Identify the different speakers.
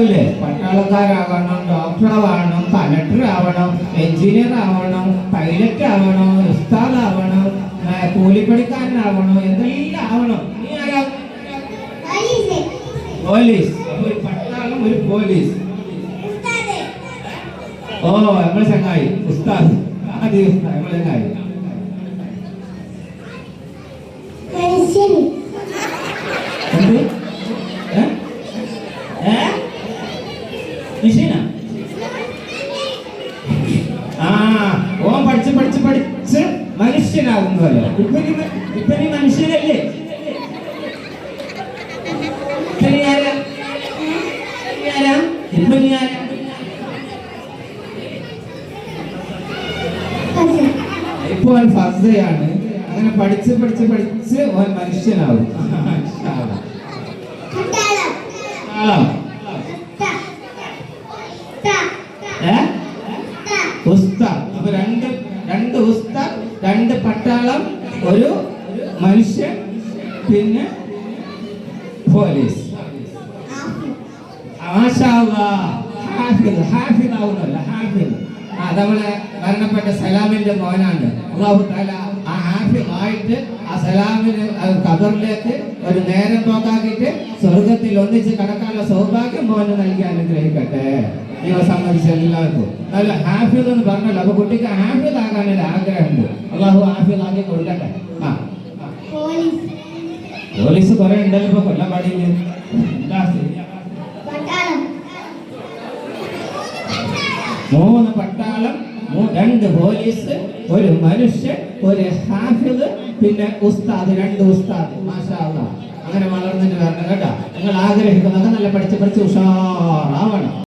Speaker 1: ഉണ്ടാവില്ലേ? പട്ടാളക്കാരാവണം, ഡോക്ടറാവണം, കലക്ടർ ആവണം, എഞ്ചിനീയർ ആവണം, പൈലറ്റ് ആവണം, ഉസ്താദാവണം, കൂലിപ്പണിക്കാരനാവണം, എന്തെല്ലാം ആവണം. നീ ആരാ? പോലീസ്. അപ്പൊ ഒരു പട്ടാളം, ഒരു പോലീസ്. ഓ നമ്മളെ ചങ്ങായി ഉസ്താദ്, ആദ്യ ഉസ്താദ് നമ്മളെ ചങ്ങായി. എന്ത്? മിഷീനാ? ഓൻ പഠിച്ച് പഠിച്ച് പഠിച്ച് മനുഷ്യനാകുന്നതല്ലോ. ഇപ്പൊ നീ മനുഷ്യനല്ലേ? ഇപ്പൊ ഓൻ ഫസയാണ്. അങ്ങനെ പഠിച്ച് പഠിച്ച് പഠിച്ച് ഓൻ മനുഷ്യനാവും. ഉസ്താദ്. അപ്പൊ രണ്ട് ഉസ്താദ്, രണ്ട് പട്ടാളം, ഒരു മനുഷ്യൻ, പിന്നെ പോലീസ്. നമ്മളെ മരണപ്പെട്ട സലാമിന്റെ മോനാണ്. അല്ലാഹു തആല ആ ഹാഫിളായിട്ട് ആ സലാമിന് ഖബറിലേക്ക് ഒരു നേരം പോകാക്കിയിട്ട് സ്വർഗത്തിൽ ഒന്നിച്ച് കടക്കാനുള്ള സൗഭാഗ്യം മോന് നൽകി അനുഗ്രഹിക്കട്ടെ. ദൈവം സമ്മതിച്ച എല്ലാവർക്കും നല്ല ഹാഫിൾ എന്ന് പറഞ്ഞല്ലോ. അപ്പൊ കുട്ടിക്ക് ഹാഫിൾ ആകാനൊരു ആഗ്രഹമുണ്ട്. അല്ലാഹു ഹാഫിൾ ആക്കി കൊടുക്കട്ടെ. പോലീസ് കുറെ ഉണ്ടല്ലോ ഇപ്പൊ കൊല്ലപ്പാടിയില്. മൂന്ന് പട്ടാളം, രണ്ട് പോലീസ്, ഒരു മനുഷ്യൻ, ഒരു ഹാഫിള്, പിന്നെ ഉസ്താദ്, രണ്ട് ഉസ്താദ്. മാഷാ അല്ലാഹ്. അങ്ങനെ വളർന്നിട്ട് വരണം കേട്ടോ. നിങ്ങൾ ആഗ്രഹിക്കുന്നതൊക്കെ നല്ല പഠിച്ച് പഠിച്ച് ഉഷാ